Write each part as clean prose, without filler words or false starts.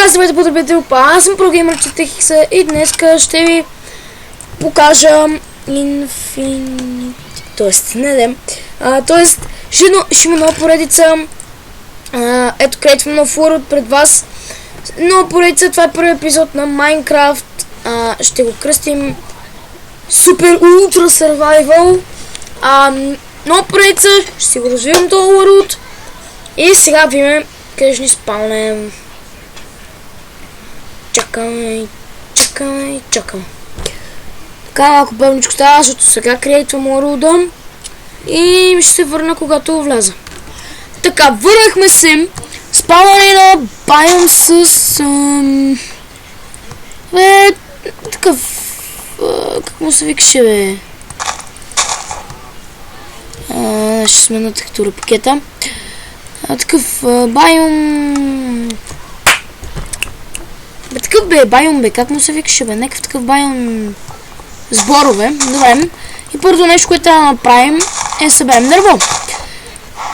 здравейте, потребители, аз съм ProGamer Четехикса и днес ще ви покажа Infinity, ще има нова поредица. Ето, креативно нов world пред вас. Нова поредица, това е първи епизод на Minecraft. Ще го кръстим Супер Ултра Survival. Нова поредица, ще си го развивам този world. И сега видим къде ще ни спалнем. Чакаме. Така, малко бавничко става, защото сега креатвам world и ще се върна, когато вляза. Така, върнахме се. Спалване на байом с... такъв... как му се викаше, бе? Ще смена текстура пакета. Такъв байом... байом, как му се викаше, бе? Някакъв такъв байом... сборове. Добре. И първото нещо, което трябва да направим, е съберем дърво.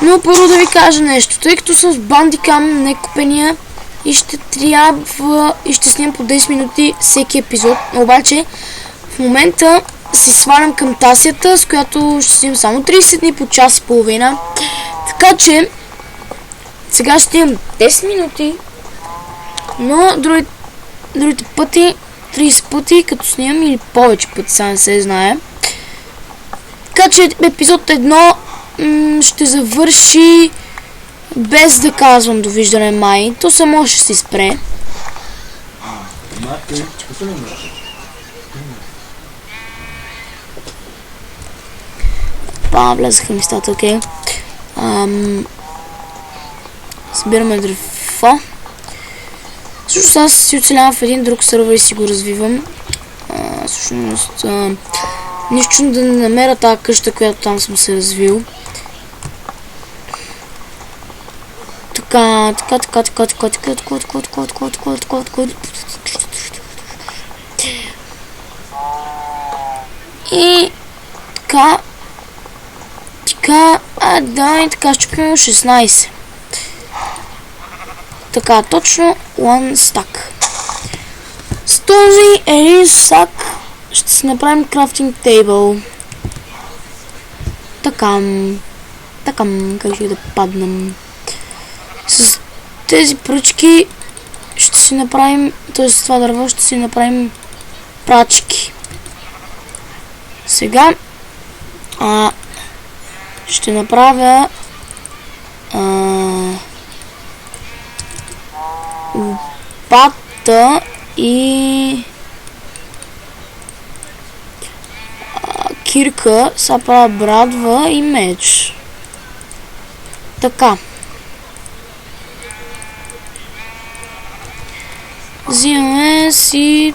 Но първо да ви кажа нещо. Тъй като съм с бандикам, не купения, и ще трябва... и ще снимам по 10 минути всеки епизод. Обаче, в момента си свалям към тасията, с която ще снимам само 30 дни по час и половина. Така че, сега ще имам 10 минути, но другите пъти, 30 пъти, като снимам, или повече пъти, сега не се знае. Така че епизод 1 ще завърши без да казвам довиждане май. То само ще се спре. Влезаха местата, окей. Събираме дърво. Всъщност аз си оцелявам в един друг сервер и си го развивам. Всъщност нищо да не намеря тази къща, която там съм се развил. Така. И така. Да, и така ще купим 16. Така, точно one stack. С този един сак ще си направим крафтинг тейбъл. Така, как ще да паднем. С тези пръчки ще си направим, т.е. с това дърво ще си направим прачки. Сега ще направя лопата и кирка, сега правя брадва и меч. Така. Взимаме си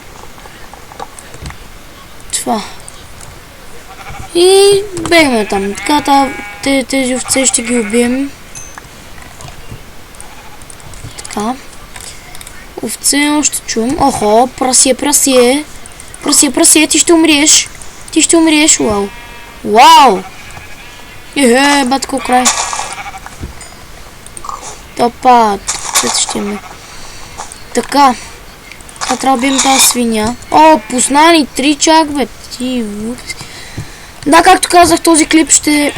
това. И бегаме там. Така, тези овце ще ги убием. Така. Овце още чувам. Охо, прасие. Прасие, ти ще умриеш. Вау! Батко край. Топа, ще имаме. Така. Трябва да бием тази свиня. Познани 3 чак, бе. Да, както казах, този клип ще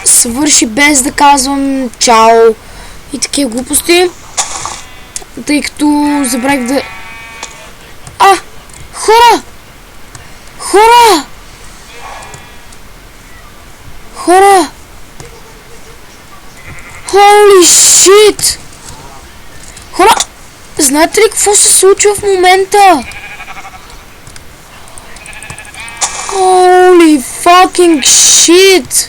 свърши без да казвам чао и такива глупости. Тъй като забравих да... Хора! Holy shit! Хора! Знаете ли какво се случва в момента? Holy fucking shit!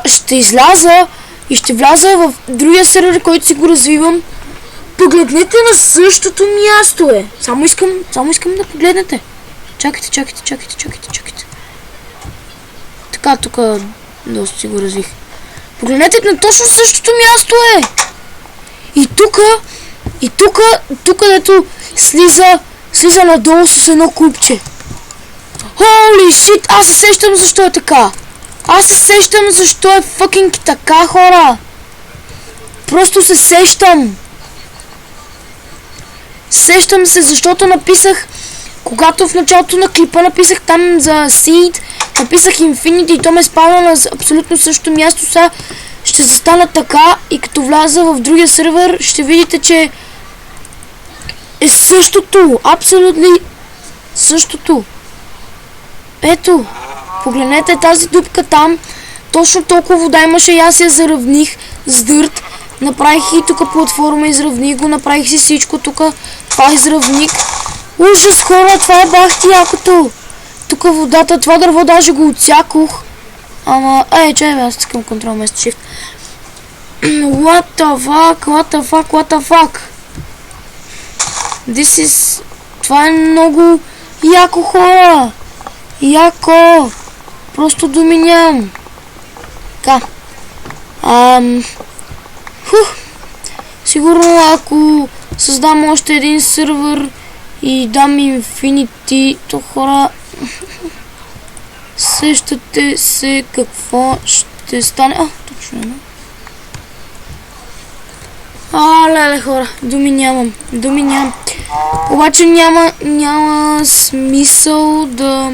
Ще изляза и ще вляза в другия сервер, който си го развивам. Погледнете на същото място, е. Само искам да погледнете. Чакайте. Така, тук доста си го развих. Погледнете на точно същото място, е. И тук, дето слиза надолу с едно купче. Holy shit, аз се сещам защо е така. Аз се сещам защо е фъкинг така, хора. Просто се сещам. Сещам се, защото написах, когато в началото на клипа написах там за Seed, написах Infinity и то ме спадна на абсолютно същото място. Сега ще застана така и като вляза в другия сервер ще видите, че е същото. Абсолютно същото. Ето, погледнете тази дупка там. Точно толкова вода имаше и аз я заравних с дърт. Направих и тук платформа, изравних го, направих си всичко тук. Това изравник. Ужас, хора, това е бахти якото. Тук водата, това дърво даже го отсякох. Ама, чай, аз искам контрол вместо shift. What the fuck, what the fuck, what the fuck. This is... Това е много яко, хора. Яко. Просто думи нямам. Така. Сигурно ако създам още един сервер и дам Infinity, то хора сещате се какво ще стане. Точно не. Леле, хора, думи нямам. Обаче няма смисъл да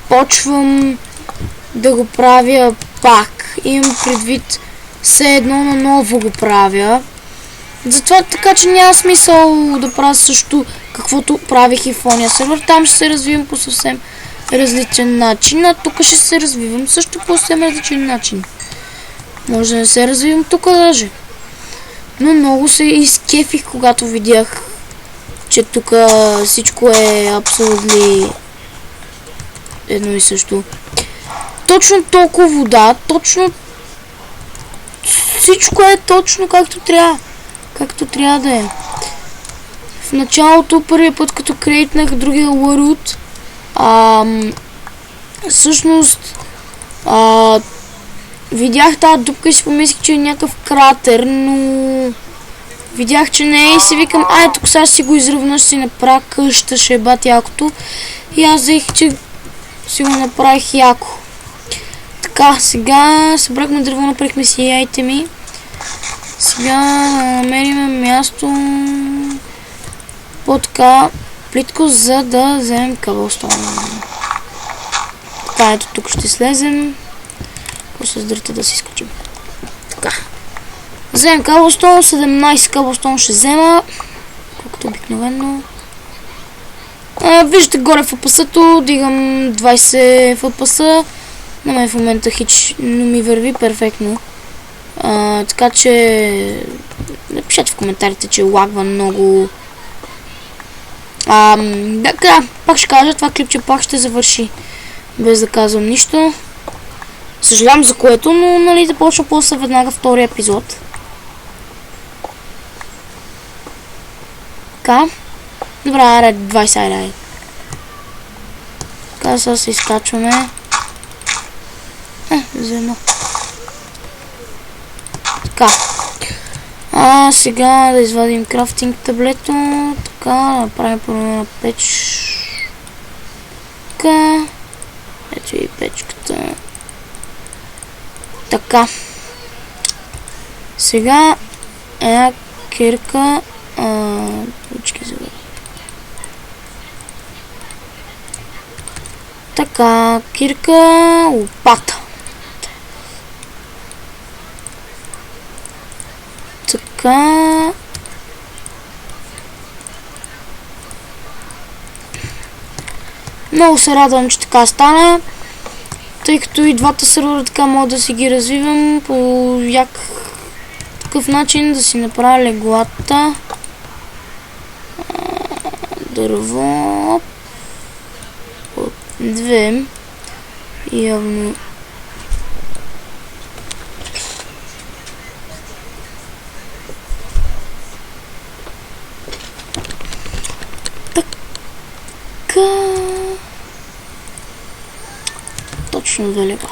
почвам да го правя пак. Имам предвид все едно наново го правя. Затова така, че няма смисъл да правя също каквото правих и в ония сервер. Там ще се развивам по съвсем различен начин, а тук ще се развивам също по съвсем различен начин. Може да не се развивам тук даже. Но много се изкефих, когато видях, че тук всичко е абсолютно едно и също. Точно толкова вода, точно всичко е точно както трябва. Както трябва да е. В началото, първия път, като крейтнах другия world, всъщност видях тази дупка и си помислих, че е някакъв кратер, но видях, че не е и си викам, тук сега си го изравна, ще си направя къща, ще е бат якото. И аз взех, че си го направих яко. Така, сега събрахме дърво, направихме си айтеми. Сега намерим място по-така плитко, за да вземем кабелстон. Така, ето тук ще слезем. Просто с дърта да си изкачим. Така. Вземем кабелстон, 17 кабелстон ще взема. Колкото обикновено. Виждате горе в FPS-то, дигам 20 FPS. На мен в момента хич не ми върви перфектно. Така че напишете в коментарите, че лагва много. Така, пак ще кажа, това клипче пак ще завърши без да казвам нищо. Съжалявам за което, но нали да почна после веднага втория епизод. Така. Добре, аре, 20 айде. Така, сега се изкачваме. Взема. Така. Сега да извадим крафтинг таблето. Така, направим първо на печ. Така. Ето и печката. Така. Сега една кирка. Ручки за така, кирка, лопата. Така. Много се радвам, че така стана, тъй като и двата сервера така мога да си ги развивам по такъв начин, да си направя леглата. Дърво. От 2. Явно. Така. Точно 2 лева.